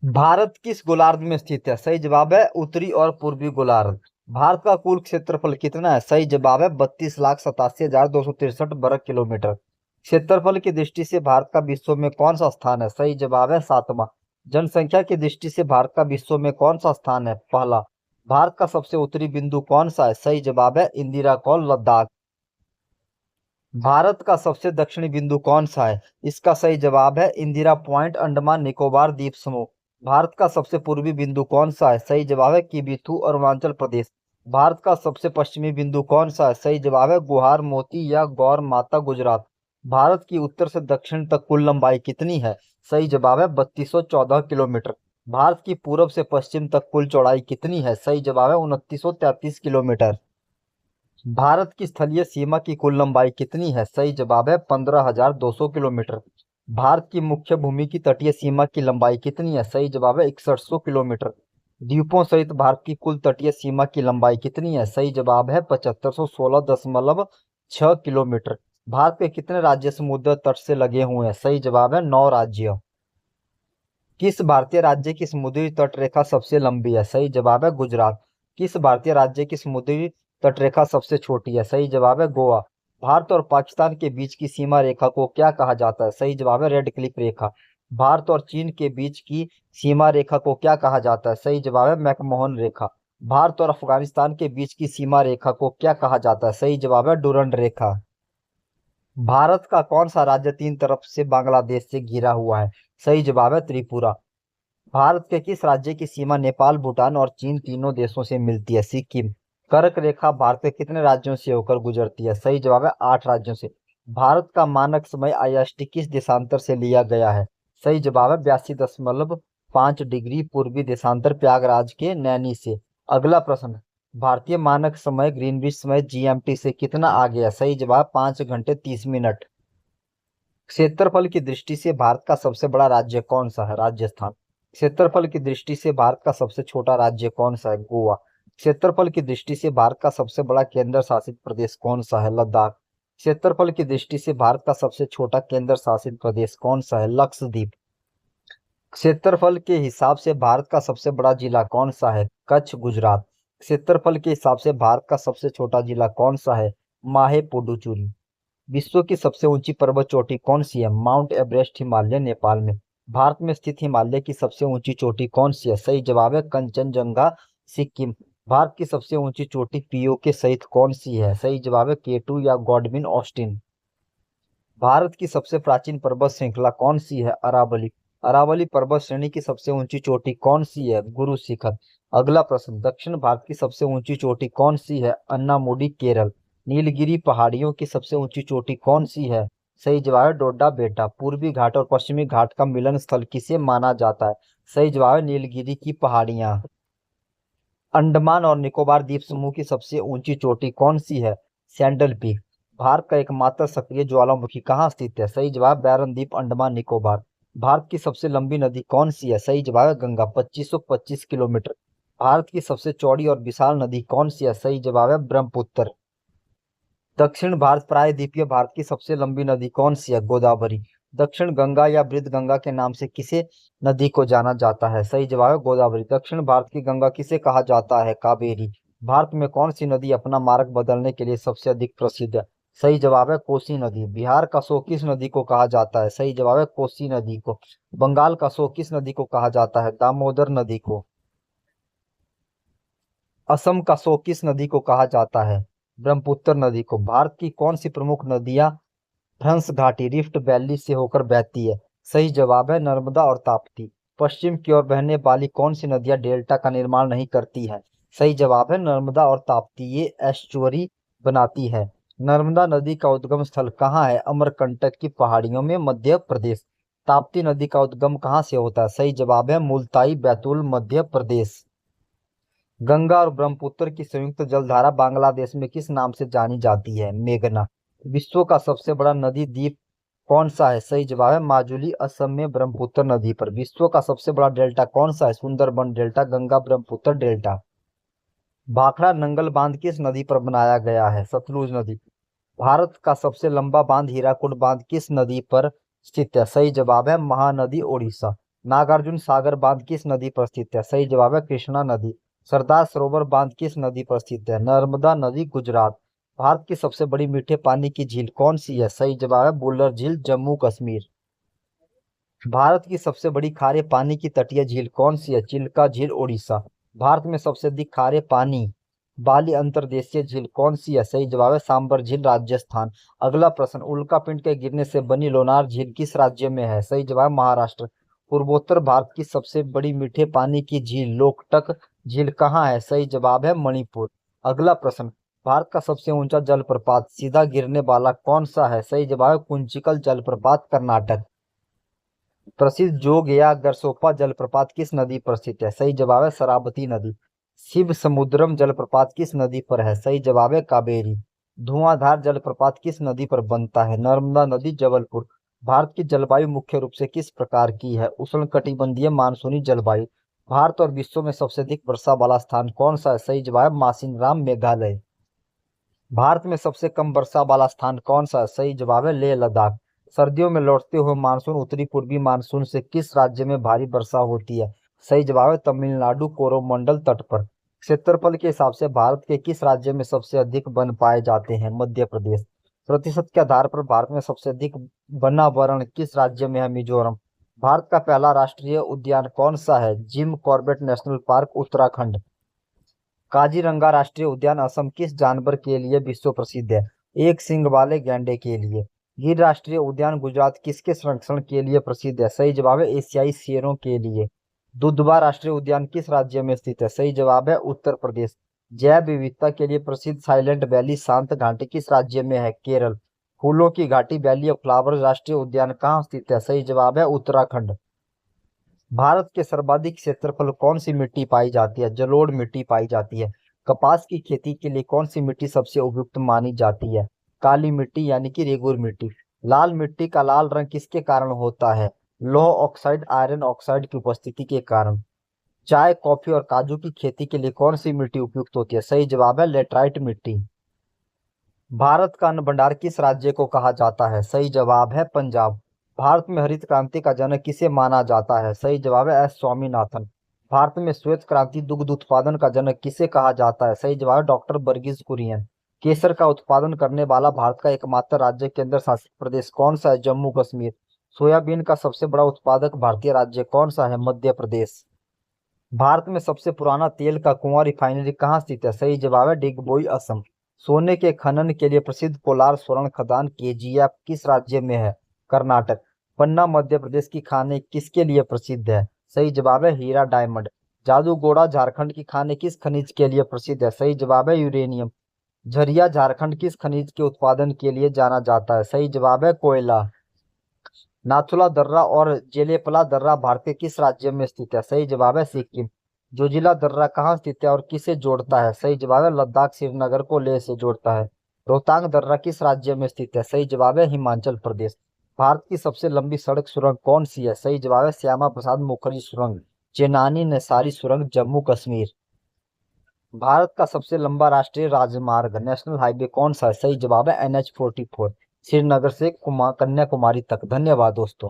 भारत किस गोलार्ध में स्थित है? सही जवाब है उत्तरी और पूर्वी गोलार्ध। भारत का कुल क्षेत्रफल कितना है? सही जवाब है 32,87,263 वर्ग किलोमीटर। क्षेत्रफल की दृष्टि से भारत का विश्व में कौन सा स्थान है? सही जवाब है सातवां। जनसंख्या की दृष्टि से भारत का विश्व में कौन सा स्थान है? पहला। भारत का सबसे उत्तरी बिंदु कौन सा है? सही जवाब है इंदिरा कौल लद्दाख। भारत का सबसे दक्षिणी बिंदु कौन सा है? इसका सही जवाब है इंदिरा पॉइंट, अंडमान निकोबार द्वीप समूह। भारत का सबसे पूर्वी बिंदु कौन सा है? सही जवाब है किबिथू, अरुणाचल प्रदेश। भारत का सबसे पश्चिमी बिंदु कौन सा है? सही जवाब है गुहार मोती या गौर माता, गुजरात। भारत की उत्तर से दक्षिण तक कुल लंबाई कितनी है? सही जवाब है 3214 किलोमीटर। भारत की पूर्व से पश्चिम तक कुल चौड़ाई कितनी है? सही जवाब है 2933 किलोमीटर। भारत की स्थलीय सीमा की कुल लंबाई कितनी है? सही जवाब है 15,200 किलोमीटर। भारत की मुख्य भूमि की तटीय सीमा की लंबाई कितनी है? सही जवाब है 6100 किलोमीटर। द्वीपों सहित भारत की कुल तटीय सीमा की लंबाई कितनी है? सही जवाब है 7516.6 किलोमीटर। भारत के कितने राज्य समुद्र तट से लगे हुए हैं? सही जवाब है 9 राज्य। किस भारतीय राज्य की समुद्री तट रेखा सबसे लंबी है? सही जवाब है गुजरात। किस भारतीय राज्य की समुद्री तट रेखा सबसे छोटी है? सही जवाब है गोवा। भारत और पाकिस्तान के बीच की सीमा रेखा को क्या कहा जाता है? सही जवाब है रेड क्लिफ रेखा। भारत और चीन के बीच की सीमा रेखा को क्या कहा जाता है? सही जवाब है मैकमोहन रेखा। भारत और अफगानिस्तान के बीच की सीमा रेखा को क्या कहा जाता है? सही जवाब है डुरंड रेखा। भारत का कौन सा राज्य तीन तरफ से बांग्लादेश से घिरा हुआ है? सही जवाब है त्रिपुरा। भारत के किस राज्य की सीमा नेपाल, भूटान और चीन तीनों देशों से मिलती है? सिक्किम। कर्क रेखा भारत के कितने राज्यों से होकर गुजरती है? सही जवाब है 8 राज्यों से। भारत का मानक समय IST किस देशांतर से लिया गया है? सही जवाब है 82.5 डिग्री पूर्वी देशांतर, प्रयागराज के नैनी से। अगला प्रश्न। भारतीय मानक समय ग्रीनविच समय GMT से कितना आगे है? सही जवाब 5 घंटे 30 मिनट। क्षेत्रफल की दृष्टि से भारत का सबसे बड़ा राज्य कौन सा है? राजस्थान। क्षेत्रफल की दृष्टि से भारत का सबसे छोटा राज्य कौन सा है? गोवा। क्षेत्रफल की दृष्टि से भारत का सबसे बड़ा केंद्र शासित प्रदेश कौन सा है? लद्दाख। क्षेत्रफल की दृष्टि से भारत का सबसे छोटा केंद्र शासित प्रदेश कौन सा है? लक्षद्वीप। क्षेत्रफल के हिसाब से भारत का सबसे बड़ा जिला कौन सा है? कच्छ, गुजरात। क्षेत्रफल के हिसाब से भारत का सबसे छोटा जिला कौन सा है? माहे पुडुचेरी। विश्व की सबसे ऊंची पर्वत चोटी कौन सी है? माउंट एवरेस्ट, हिमालय, नेपाल में। भारत में स्थित हिमालय की सबसे ऊंची चोटी कौन सी है? सही जवाब है कंचनजंगा, सिक्किम। भारत की सबसे ऊंची चोटी पीओके सहित कौन सी है? सही जवाब है केटू या गॉडविन ऑस्टिन। भारत की सबसे प्राचीन पर्वत श्रृंखला कौन सी है? अरावली। अरावली पर्वत श्रेणी की सबसे ऊंची चोटी कौन सी है? गुरु शिखर। अगला प्रश्न। दक्षिण भारत की सबसे ऊंची चोटी कौन सी है? अन्नामुडी, केरल। नीलगिरी पहाड़ियों की सबसे ऊंची चोटी कौन सी है? सही जवाब है डोडा बेटा। पूर्वी घाट और पश्चिमी घाट का मिलन स्थल किसे माना जाता है? सही जवाब है नीलगिरी की पहाड़ियां। अंडमान और निकोबार द्वीप समूह की सबसे ऊंची चोटी कौन सी है? Sandal peak. भारत का एकमात्र सक्रिय ज्वालामुखी कहाँ स्थित है? सही जवाब बैरन द्वीप, अंडमान निकोबार। भारत की सबसे लंबी नदी कौन सी है? सही जवाब है गंगा, 2525 किलोमीटर। भारत की सबसे चौड़ी और विशाल नदी कौन सी है? सही जवाब है ब्रह्मपुत्र। दक्षिण भारत प्रायद्वीपीय भारत की सबसे लंबी नदी कौन सी है? गोदावरी। दक्षिण गंगा या वृद्ध गंगा के नाम से किसे नदी को जाना जाता है? सही जवाब है गोदावरी। दक्षिण भारत की गंगा किसे कहा जाता है? कावेरी। भारत में कौन सी नदी अपना मार्ग बदलने के लिए सबसे अधिक प्रसिद्ध है? सही जवाब है कोसी नदी। बिहार का शोक किस नदी को कहा जाता है? सही जवाब है कोसी नदी को। बंगाल का शोक किस नदी को कहा जाता है? दामोदर नदी को। असम का शोक किस नदी को कहा जाता है? ब्रह्मपुत्र नदी को। भारत की कौन सी प्रमुख नदियां भ्रंश घाटी, रिफ्ट वैली से होकर बहती है? सही जवाब है नर्मदा और ताप्ती। पश्चिम की ओर बहने वाली कौन सी नदियां डेल्टा का निर्माण नहीं करती है? सही जवाब है नर्मदा और ताप्ती, ये एस्चुअरी बनाती है। नर्मदा नदी का उद्गम स्थल कहाँ है? अमरकंटक की पहाड़ियों में, मध्य प्रदेश। ताप्ती नदी का उद्गम कहाँ से होता है? सही जवाब है मुल्ताई, बैतूल, मध्य प्रदेश। गंगा और ब्रह्मपुत्र की संयुक्त जलधारा बांग्लादेश में किस नाम से जानी जाती है? मेघना। विश्व का सबसे बड़ा नदी द्वीप कौन सा है? सही जवाब है माजुली, असम में ब्रह्मपुत्र नदी पर। विश्व का सबसे बड़ा डेल्टा कौन सा है? Sundarban delta, Ganga Brahmaputra delta. भाखड़ा नंगल बांध किस नदी पर बनाया गया है? सतलुज नदी। भारत का सबसे लंबा बांध हीराकुड बांध किस नदी पर स्थित है? सही जवाब है महानदी, ओडिशा। नागार्जुन सागर बांध किस नदी पर स्थित है? सही जवाब है कृष्णा नदी। सरदार सरोवर बांध किस नदी पर स्थित है? नर्मदा नदी, गुजरात। भारत की सबसे बड़ी मीठे पानी की झील कौन सी है? सही जवाब है बुल्लर झील, जम्मू कश्मीर। भारत की सबसे बड़ी खारे पानी की तटीय झील कौन सी है? चिल्का झील, ओडिशा। भारत में सबसे अधिक खारे पानी वाली अंतर्देशीय झील कौन सी है? सही जवाब है सांबर झील, राजस्थान। अगला प्रश्न, उल्का पिंड के गिरने से बनी लोनार झील किस राज्य में है? सही जवाब महाराष्ट्र। पूर्वोत्तर भारत की सबसे बड़ी मीठे पानी की झील लोकटक झील कहाँ है? सही जवाब है मणिपुर। अगला प्रश्न, भारत का सबसे ऊंचा जलप्रपात सीधा गिरने वाला कौन सा है? सही जवाब है कुंचिकल जलप्रपात, कर्नाटक। प्रसिद्ध जोग या गरसोपा जलप्रपात किस नदी पर स्थित है? सही जवाब है शरावती नदी। शिव समुद्रम जलप्रपात किस नदी पर है? सही जवाब है कावेरी। धुआंधार जलप्रपात किस नदी पर बनता है? नर्मदा नदी, जबलपुर। भारत की जलवायु मुख्य रूप से किस प्रकार की है? उष्णकटिबंधीय मानसूनी जलवायु। भारत और विश्व में सबसे अधिक वर्षा वाला स्थान कौन सा है? सही जवाब मासिनराम, मेघालय। भारत में सबसे कम वर्षा वाला स्थान कौन सा है? सही जवाब है लेह लद्दाख। सर्दियों में लौटते हुए मानसून उत्तरी पूर्वी मानसून से किस राज्य में भारी वर्षा होती है? सही जवाब है तमिलनाडु, कोरोमंडल तट पर। क्षेत्रफल के हिसाब से भारत के किस राज्य में सबसे अधिक वन पाए जाते हैं? मध्य प्रदेश। प्रतिशत के आधार पर भारत में सबसे अधिक वनावरण किस राज्य में है? मिजोरम। भारत का पहला राष्ट्रीय उद्यान कौन सा है? Jim Corbett national park, Uttarakhand. Kaziranga राष्ट्रीय उद्यान असम किस जानवर के लिए विश्व प्रसिद्ध है? एक सींग वाले गैंडे के लिए। गिर राष्ट्रीय उद्यान गुजरात किसके संरक्षण के लिए प्रसिद्ध है? सही जवाब है एशियाई शेरों के लिए। दुधवा राष्ट्रीय उद्यान किस राज्य में स्थित है? सही जवाब है उत्तर प्रदेश। जैव विविधता के लिए प्रसिद्ध साइलेंट वैली शांत घाटी किस राज्य में है? केरल। फूलों की घाटी वैली ऑफ फ्लावर्स राष्ट्रीय उद्यान कहाँ स्थित है? सही जवाब है उत्तराखंड। भारत के सर्वाधिक क्षेत्रफल कौन सी मिट्टी पाई जाती है? जलोढ़ मिट्टी पाई जाती है। कपास की खेती के लिए कौन सी मिट्टी सबसे उपयुक्त मानी जाती है? काली मिट्टी यानी कि रेगुर मिट्टी। लाल मिट्टी का लाल रंग किसके कारण होता है? लौह ऑक्साइड, आयरन ऑक्साइड की उपस्थिति के कारण। चाय, कॉफी और काजू की खेती के लिए कौन सी मिट्टी उपयुक्त होती है? सही जवाब है लेटराइट मिट्टी। भारत का अन्न भंडार किस राज्य को कहा जाता है? सही जवाब है पंजाब। भारत में हरित क्रांति का जनक किसे माना जाता है? सही जवाब है एस स्वामीनाथन। भारत में श्वेत क्रांति दुग्ध उत्पादन का जनक किसे कहा जाता है? सही जवाब है डॉक्टर वर्गीज कुरियन। केसर का उत्पादन करने वाला भारत का एकमात्र राज्य केंद्र शासित प्रदेश कौन सा है? जम्मू कश्मीर। सोयाबीन का सबसे बड़ा उत्पादक भारतीय राज्य कौन सा है? मध्य प्रदेश। भारत में सबसे पुराना तेल का कुआं रिफाइनरी कहाँ स्थित है? सही जवाब है डिगबोई, असम। सोने के खनन के लिए प्रसिद्ध कोलार स्वर्ण खदान केजीएफ किस राज्य में है? कर्नाटक। पन्ना मध्य प्रदेश की खाने किसके लिए प्रसिद्ध है? सही जवाब है हीरा, डायमंड। जादूगोड़ा झारखंड की खाने किस खनिज के लिए प्रसिद्ध है? सही जवाब है यूरेनियम। झरिया झारखंड किस खनिज के उत्पादन के लिए जाना जाता है? सही जवाब है कोयला। नाथुला दर्रा और जेलेपला दर्रा भारत के किस राज्य में स्थित है? सही जवाब है सिक्किम। जोजिला दर्रा कहाँ स्थित है और किसे जोड़ता है? सही जवाब है लद्दाख, श्रीनगर को लेह से जोड़ता है। रोहतांग दर्रा किस राज्य में स्थित है? सही जवाब है हिमाचल प्रदेश। भारत की सबसे लंबी सड़क सुरंग कौन सी है? सही जवाब है श्यामा प्रसाद मुखर्जी सुरंग, चेनानी नैसारी सुरंग, जम्मू कश्मीर। भारत का सबसे लंबा राष्ट्रीय राजमार्ग नेशनल हाईवे कौन सा है? सही जवाब है NH 44, श्रीनगर से कन्याकुमारी तक। धन्यवाद दोस्तों।